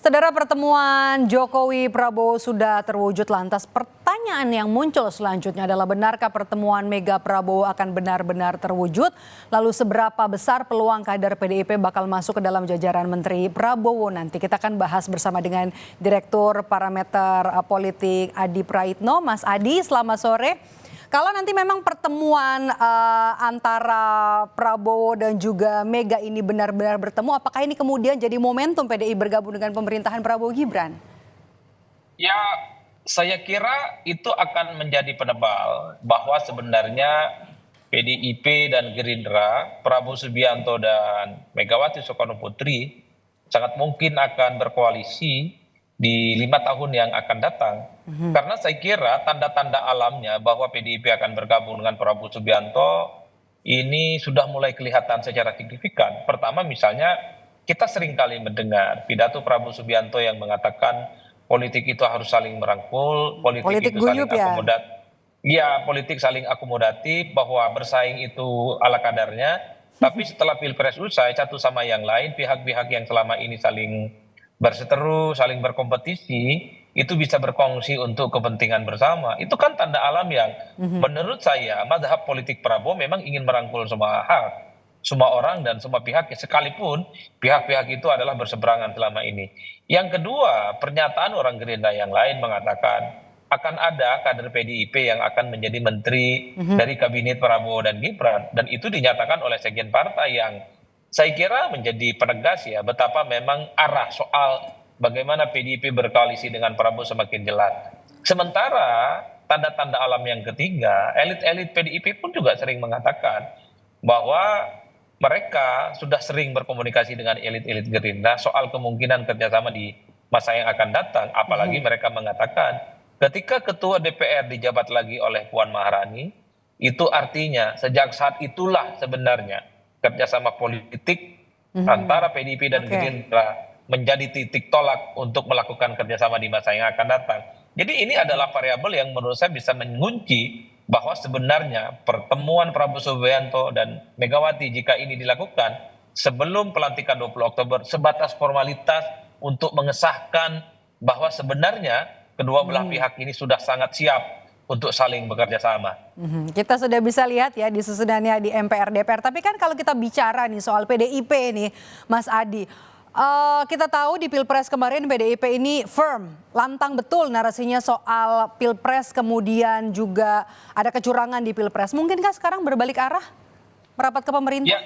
Saudara, pertemuan Jokowi Prabowo sudah terwujud, lantas pertanyaan yang muncul selanjutnya adalah benarkah pertemuan Mega Prabowo akan benar-benar terwujud? Lalu seberapa besar peluang kader PDIP bakal masuk ke dalam jajaran Menteri Prabowo nanti? Kita akan bahas bersama dengan Direktur Parameter Politik Adi Praitno. Mas Adi, selamat sore. Kalau nanti memang pertemuan antara Prabowo dan juga Mega ini benar-benar bertemu, apakah ini kemudian jadi momentum PDI bergabung dengan pemerintahan Prabowo Gibran? Ya, saya kira itu akan menjadi penebal bahwa sebenarnya PDIP dan Gerindra, Prabowo Subianto dan Megawati Soekarno Putri sangat mungkin akan berkoalisi di 5 tahun yang akan datang. Karena saya kira tanda-tanda alamnya bahwa PDIP akan bergabung dengan Prabowo Subianto ini sudah mulai kelihatan secara signifikan. Pertama misalnya kita sering kali mendengar pidato Prabowo Subianto yang mengatakan politik itu harus saling merangkul, politik itu saling guyup ya? akomodatif. Ya, politik saling akomodatif, bahwa bersaing itu ala kadarnya. Tapi setelah Pilpres usai, satu sama yang lain, pihak-pihak yang selama ini saling berseteru, saling berkompetisi, itu bisa berkongsi untuk kepentingan bersama. Itu kan tanda alam yang menurut saya mazhab politik Prabowo memang ingin merangkul semua hal, semua orang dan semua pihak, sekalipun pihak-pihak itu adalah berseberangan selama ini. Yang kedua, pernyataan orang Gerindra yang lain mengatakan akan ada kader PDIP yang akan menjadi menteri dari kabinet Prabowo dan Gibran, dan itu dinyatakan oleh sekjen partai yang saya kira menjadi penegas ya betapa memang arah soal bagaimana PDIP berkoalisi dengan Prabowo semakin jelas. Sementara tanda-tanda alam yang ketiga, elit-elit PDIP pun juga sering mengatakan bahwa mereka sudah sering berkomunikasi dengan elit-elit Gerindra soal kemungkinan kerjasama di masa yang akan datang. Apalagi mereka mengatakan ketika ketua DPR dijabat lagi oleh Puan Maharani, itu artinya sejak saat itulah sebenarnya kerjasama politik antara PDIP dan Gerindra menjadi titik tolak untuk melakukan kerjasama di masa yang akan datang. Jadi ini adalah variabel yang menurut saya bisa mengunci bahwa sebenarnya pertemuan Prabowo Subianto dan Megawati jika ini dilakukan sebelum pelantikan 20 Oktober sebatas formalitas untuk mengesahkan bahwa sebenarnya kedua belah pihak ini sudah sangat siap untuk saling bekerja sama. Kita sudah bisa lihat ya disusunannya di MPR DPR. Tapi kan kalau kita bicara nih soal PDIP nih, Mas Adi, kita tahu di Pilpres kemarin PDIP ini firm, lantang betul narasinya soal Pilpres, kemudian juga ada kecurangan di Pilpres. Mungkinkah sekarang berbalik arah, merapat ke pemerintah?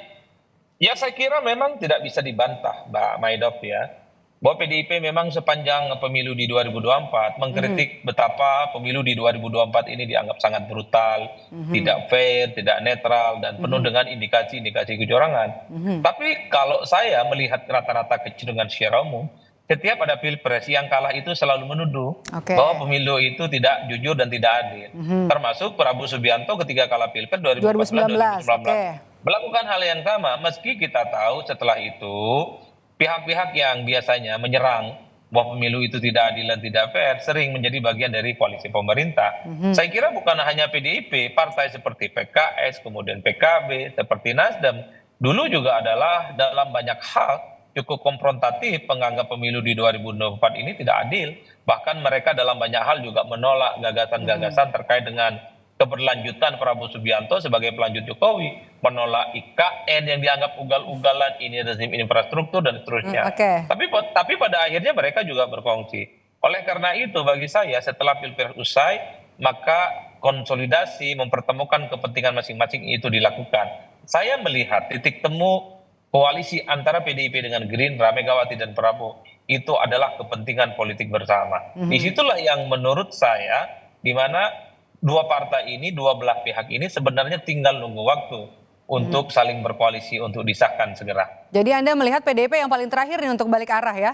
Ya, saya kira memang tidak bisa dibantah, Mbak Maidop ya, bahwa PDIP memang sepanjang pemilu di 2024 mengkritik betapa pemilu di 2024 ini dianggap sangat brutal, tidak fair, tidak netral, dan penuh dengan indikasi-indikasi kecurangan. Tapi kalau saya melihat rata-rata kecenderungan secara umum, setiap ada Pilpres yang kalah itu selalu menuduh bahwa pemilu itu tidak jujur dan tidak adil. Termasuk Prabowo Subianto ketika kalah Pilpres 2019. Melakukan hal yang sama, meski kita tahu setelah itu pihak-pihak yang biasanya menyerang bahwa pemilu itu tidak adil dan tidak fair sering menjadi bagian dari koalisi pemerintah. Saya kira bukan hanya PDIP, partai seperti PKS, kemudian PKB, seperti Nasdem, dulu juga adalah dalam banyak hal cukup konfrontatif menganggap pemilu di 2024 ini tidak adil. Bahkan mereka dalam banyak hal juga menolak gagasan-gagasan terkait dengan keberlanjutan Prabowo Subianto sebagai pelanjut Jokowi, menolak IKN yang dianggap ugal-ugalan, ini rezim infrastruktur dan seterusnya. Tapi pada akhirnya mereka juga berkongsi. Oleh karena itu bagi saya setelah Pilpres usai, maka konsolidasi mempertemukan kepentingan masing-masing itu dilakukan. Saya melihat titik temu koalisi antara PDIP dengan Gerindra, Megawati dan Prabowo itu adalah kepentingan politik bersama. Disitulah yang menurut saya di mana dua partai ini, dua belah pihak ini sebenarnya tinggal nunggu waktu untuk saling berkoalisi untuk disahkan segera. Jadi Anda melihat PDIP yang paling terakhir nih untuk balik arah ya?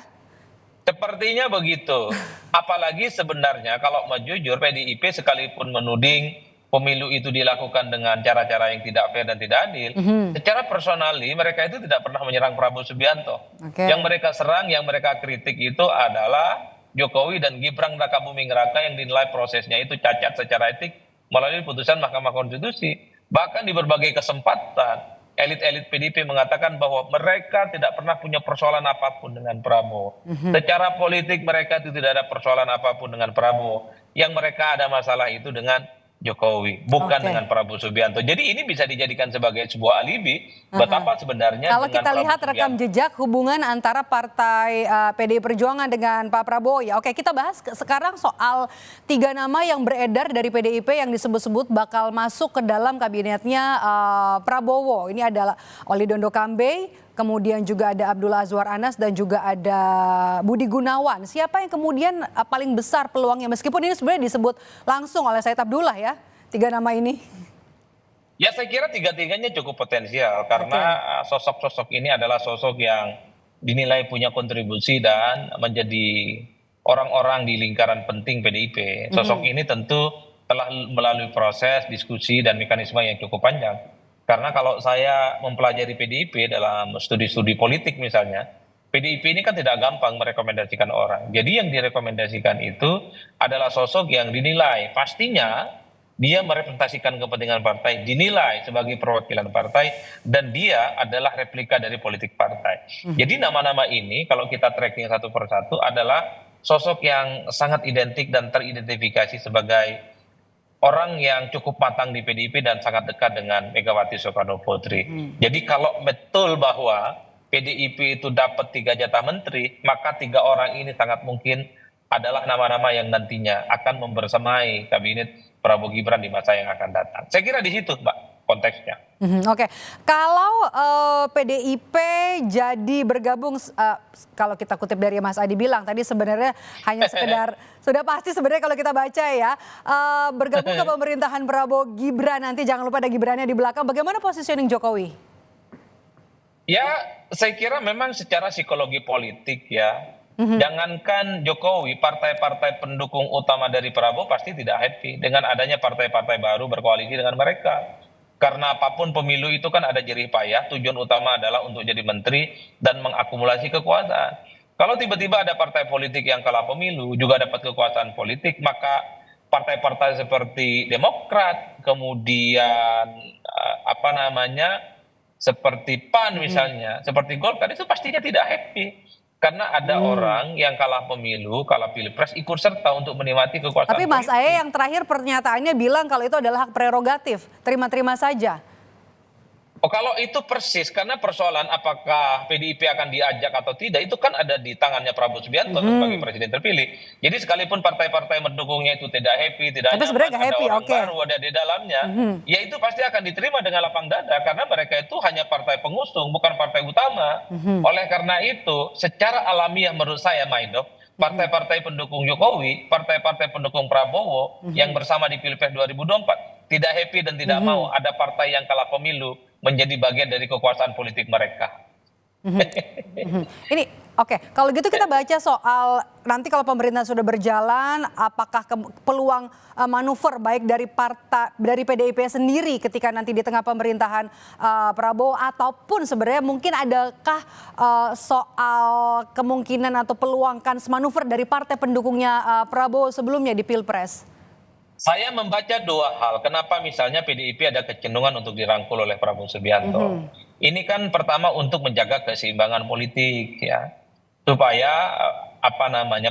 Sepertinya begitu. Apalagi sebenarnya kalau mau jujur PDIP sekalipun menuding pemilu itu dilakukan dengan cara-cara yang tidak fair dan tidak adil, secara personali mereka itu tidak pernah menyerang Prabowo Subianto. Yang mereka serang, yang mereka kritik itu adalah Jokowi dan Gibran Rakabuming Raka yang dinilai prosesnya itu cacat secara etik melalui putusan Mahkamah Konstitusi. Bahkan di berbagai kesempatan elit-elit PDIP mengatakan bahwa mereka tidak pernah punya persoalan apapun dengan Prabowo. Secara politik mereka itu tidak ada persoalan apapun dengan Prabowo. Yang mereka ada masalah itu dengan Jokowi, bukan Oke. dengan Prabowo Subianto. Jadi ini bisa dijadikan sebagai sebuah alibi betapa sebenarnya Kalau dengan kita lihat Prabowo rekam Subianto. jejak hubungan antara partai PDI Perjuangan dengan Pak Prabowo ya. Oke, kita bahas sekarang soal 3 nama yang beredar dari PDIP yang disebut-sebut bakal masuk ke dalam kabinetnya Prabowo. Ini adalah Oli Dondo Kambe, kemudian juga ada Abdullah Azwar Anas dan juga ada Budi Gunawan. Siapa yang kemudian paling besar peluangnya meskipun ini sebenarnya disebut langsung oleh Said Abdullah ya, 3 nama ini. Ya saya kira tiga-tiganya cukup potensial karena sosok-sosok ini adalah sosok yang dinilai punya kontribusi dan menjadi orang-orang di lingkaran penting PDIP. Sosok ini tentu telah melalui proses diskusi dan mekanisme yang cukup panjang. Karena kalau saya mempelajari PDIP dalam studi-studi politik misalnya, PDIP ini kan tidak gampang merekomendasikan orang. Jadi yang direkomendasikan itu adalah sosok yang dinilai pastinya dia merepresentasikan kepentingan partai, dinilai sebagai perwakilan partai, dan dia adalah replika dari politik partai. Jadi nama-nama ini kalau kita tracking satu persatu adalah sosok yang sangat identik dan teridentifikasi sebagai orang yang cukup matang di PDIP dan sangat dekat dengan Megawati Soekarno Putri. Jadi kalau betul bahwa PDIP itu dapat 3 jatah menteri, maka 3 orang ini sangat mungkin adalah nama-nama yang nantinya akan membersamai kabinet Prabowo Gibran di masa yang akan datang. Saya kira di situ, Mbak, konteksnya. Oke, kalau PDIP jadi bergabung, kalau kita kutip dari Mas Adi bilang tadi sebenarnya hanya sekedar sudah pasti sebenarnya kalau kita baca ya bergabung ke pemerintahan Prabowo Gibran nanti jangan lupa ada Gibrannya di belakang. Bagaimana positioning Jokowi? Ya, saya kira memang secara psikologi politik ya, jangankan Jokowi, partai-partai pendukung utama dari Prabowo pasti tidak happy dengan adanya partai-partai baru berkoalisi dengan mereka. Karena apapun pemilu itu kan ada jerih payah, tujuan utama adalah untuk jadi menteri dan mengakumulasi kekuasaan. Kalau tiba-tiba ada partai politik yang kalah pemilu juga dapat kekuasaan politik, maka partai-partai seperti Demokrat, kemudian seperti PAN misalnya, seperti Golkar itu pastinya tidak happy. Karena ada orang yang kalah pemilu, kalah pilpres, ikut serta untuk menikmati kekuasaan Tapi Mas politik. Aye yang terakhir pernyataannya bilang kalau itu adalah hak prerogatif, terima-terima saja. Oh, kalau itu persis, karena persoalan apakah PDIP akan diajak atau tidak, itu kan ada di tangannya Prabowo Subianto sebagai presiden terpilih. Jadi sekalipun partai-partai mendukungnya itu tidak happy, tidak Tapi sebenarnya nyaman, nggak happy, ada orang oke. baru ada di dalamnya, ya itu pasti akan diterima dengan lapang dada, karena mereka itu hanya partai pengusung, bukan partai utama. Oleh karena itu, secara alamiah menurut saya, Maido, partai-partai pendukung Jokowi, partai-partai pendukung Prabowo yang bersama di Pilpres 2024 tidak happy dan tidak mau ada partai yang kalah pemilu menjadi bagian dari kekuasaan politik mereka. Ini oke, kalau gitu kita baca soal nanti kalau pemerintah sudah berjalan, apakah peluang manuver baik dari partai dari PDIP sendiri ketika nanti di tengah pemerintahan Prabowo ataupun sebenarnya mungkin adakah soal kemungkinan atau peluang kans manuver dari partai pendukungnya Prabowo sebelumnya di Pilpres? Saya membaca 2 hal. Kenapa misalnya PDIP ada kecenderungan untuk dirangkul oleh Prabowo Subianto. Ini kan pertama untuk menjaga keseimbangan politik ya. Supaya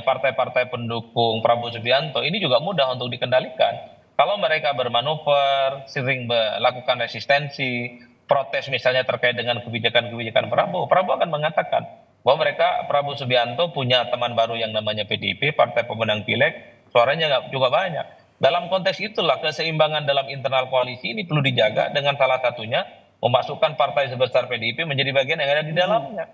partai-partai pendukung Prabowo Subianto ini juga mudah untuk dikendalikan. Kalau mereka bermanuver, sering melakukan resistensi, protes misalnya terkait dengan kebijakan-kebijakan Prabowo akan mengatakan bahwa Prabowo Subianto punya teman baru yang namanya PDIP, Partai Pemenang Pileg, suaranya juga banyak. Dalam konteks itulah keseimbangan dalam internal koalisi ini perlu dijaga dengan salah satunya memasukkan partai sebesar PDIP menjadi bagian yang ada di dalamnya.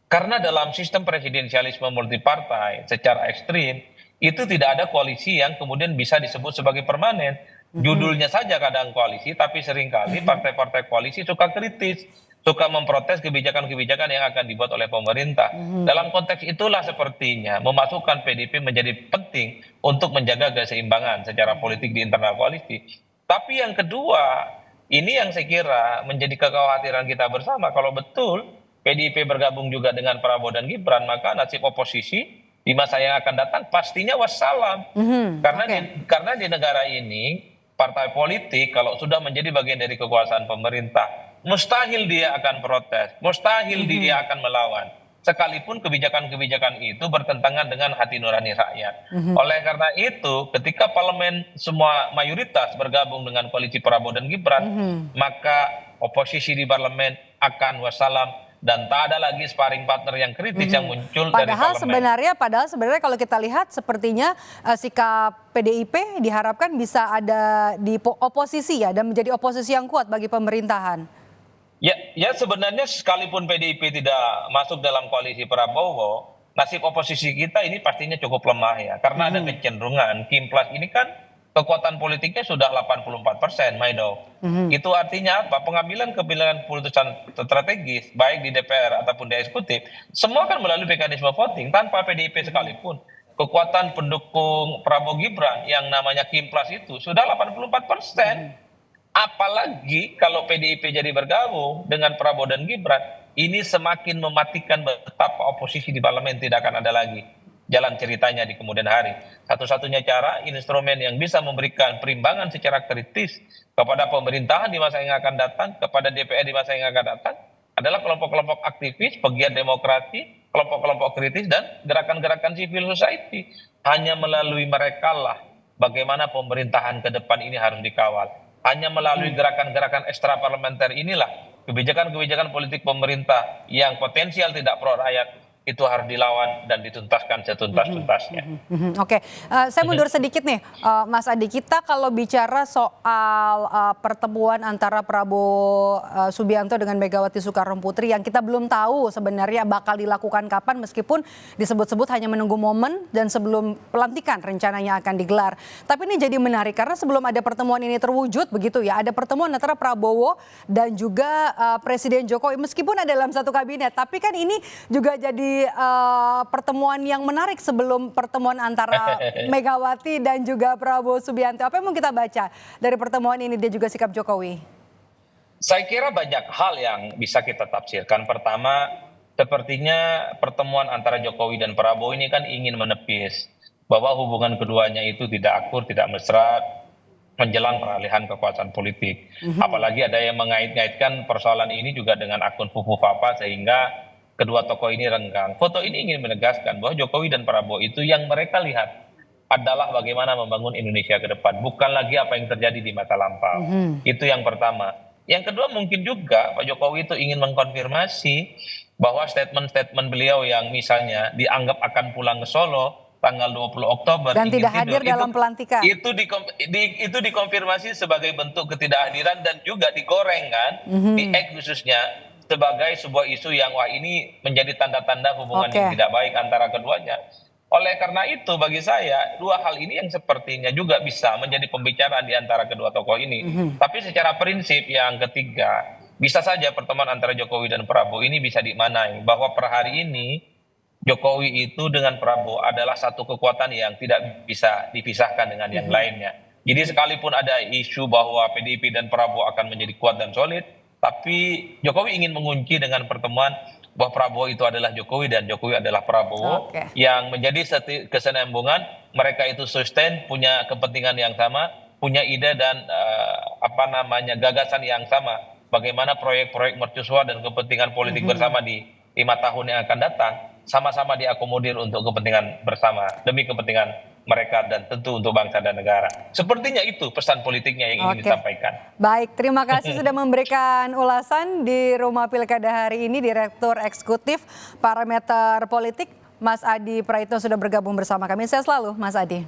Karena dalam sistem presidensialisme multipartai secara ekstrim itu tidak ada koalisi yang kemudian bisa disebut sebagai permanen. Judulnya saja kadang koalisi, tapi seringkali partai-partai koalisi suka kritis, suka memprotes kebijakan-kebijakan yang akan dibuat oleh pemerintah. Dalam konteks itulah sepertinya memasukkan PDIP menjadi penting untuk menjaga keseimbangan secara politik di internal koalisi. Tapi yang kedua, ini yang saya kira menjadi kekhawatiran kita bersama. Kalau betul PDIP bergabung juga dengan Prabowo dan Gibran, maka nasib oposisi di masa yang akan datang pastinya wassalam. Karena di negara ini partai politik kalau sudah menjadi bagian dari kekuasaan pemerintah mustahil dia akan protes, mustahil dia akan melawan. Sekalipun kebijakan-kebijakan itu bertentangan dengan hati nurani rakyat. Oleh karena itu, ketika parlemen semua mayoritas bergabung dengan koalisi Prabowo dan Gibran, maka oposisi di parlemen akan wassalam dan tak ada lagi sparring partner yang kritis yang muncul dari parlemen. Padahal sebenarnya kalau kita lihat sepertinya sikap PDIP diharapkan bisa ada di oposisi ya dan menjadi oposisi yang kuat bagi pemerintahan. Ya sebenarnya sekalipun PDIP tidak masuk dalam koalisi Prabowo, nasib oposisi kita ini pastinya cukup lemah ya. Karena ada kecenderungan Kim Plus ini kan kekuatan politiknya sudah 84%, Maido. Itu artinya apa? Pengambilan keputusan strategis, baik di DPR ataupun di eksekutif, semua kan melalui mekanisme voting tanpa PDIP sekalipun. Kekuatan pendukung Prabowo Gibran yang namanya Kim Plus itu sudah 84%. Apalagi kalau PDIP jadi bergabung dengan Prabowo dan Gibran, ini semakin mematikan betapa oposisi di parlemen tidak akan ada lagi jalan ceritanya di kemudian hari. Satu-satunya cara, instrumen yang bisa memberikan perimbangan secara kritis kepada pemerintahan di masa yang akan datang, kepada DPR di masa yang akan datang, adalah kelompok-kelompok aktivis, pegiat demokrasi, kelompok-kelompok kritis, dan gerakan-gerakan civil society. Hanya melalui mereka lah bagaimana pemerintahan ke depan ini harus dikawal. Hanya melalui gerakan-gerakan ekstra parlementer inilah kebijakan-kebijakan politik pemerintah yang potensial tidak pro rakyat itu harus dilawan dan dituntaskan setuntas-tuntasnya. Oke, saya mundur sedikit nih, Mas Adi. Kita kalau bicara soal pertemuan antara Prabowo Subianto dengan Megawati Soekarno Putri yang kita belum tahu sebenarnya bakal dilakukan kapan, meskipun disebut-sebut hanya menunggu momen dan sebelum pelantikan rencananya akan digelar. Tapi ini jadi menarik karena sebelum ada pertemuan ini terwujud begitu ya, ada pertemuan antara Prabowo dan juga Presiden Jokowi meskipun ada dalam satu kabinet, tapi kan ini juga jadi pertemuan yang menarik sebelum pertemuan antara Megawati dan juga Prabowo Subianto. Apa yang mau kita baca dari pertemuan ini dan juga sikap Jokowi? Saya kira banyak hal yang bisa kita tafsirkan. Pertama, sepertinya pertemuan antara Jokowi dan Prabowo ini kan ingin menepis bahwa hubungan keduanya itu tidak akur, tidak mesra menjelang peralihan kekuasaan politik. Apalagi ada yang mengait-ngaitkan persoalan ini juga dengan akun Fufu Fapa sehingga kedua tokoh ini renggang. Foto ini ingin menegaskan bahwa Jokowi dan Prabowo itu yang mereka lihat adalah bagaimana membangun Indonesia ke depan, bukan lagi apa yang terjadi di masa lampau. Itu yang pertama. Yang kedua mungkin juga Pak Jokowi itu ingin mengkonfirmasi bahwa statement-statement beliau yang misalnya dianggap akan pulang ke Solo tanggal 20 Oktober dan tidak hadir dalam pelantikan. Itu dikonfirmasi sebagai bentuk ketidakhadiran dan juga digoreng kan, di X khususnya sebagai sebuah isu yang wah ini menjadi tanda-tanda hubungan yang tidak baik antara keduanya. Oleh karena itu bagi saya dua hal ini yang sepertinya juga bisa menjadi pembicaraan di antara kedua tokoh ini. Tapi secara prinsip yang ketiga, bisa saja pertemuan antara Jokowi dan Prabowo ini bisa dimaknai bahwa per hari ini Jokowi itu dengan Prabowo adalah satu kekuatan yang tidak bisa dipisahkan dengan yang lainnya. Jadi sekalipun ada isu bahwa PDIP dan Prabowo akan menjadi kuat dan solid, tapi Jokowi ingin mengunci dengan pertemuan bahwa Prabowo itu adalah Jokowi dan Jokowi adalah Prabowo, yang menjadi kesinambungan mereka itu sustain, punya kepentingan yang sama, punya ide dan gagasan yang sama. Bagaimana proyek-proyek mercusuar dan kepentingan politik bersama di 5 tahun yang akan datang sama-sama diakomodir untuk kepentingan bersama demi kepentingan mereka dan tentu untuk bangsa dan negara. Sepertinya itu pesan politiknya yang ingin disampaikan. Baik, terima kasih sudah memberikan ulasan di Rumah Pilkada hari ini, Direktur Eksekutif Parameter Politik, Mas Adi Praitno sudah bergabung bersama kami. Sehat selalu, Mas Adi.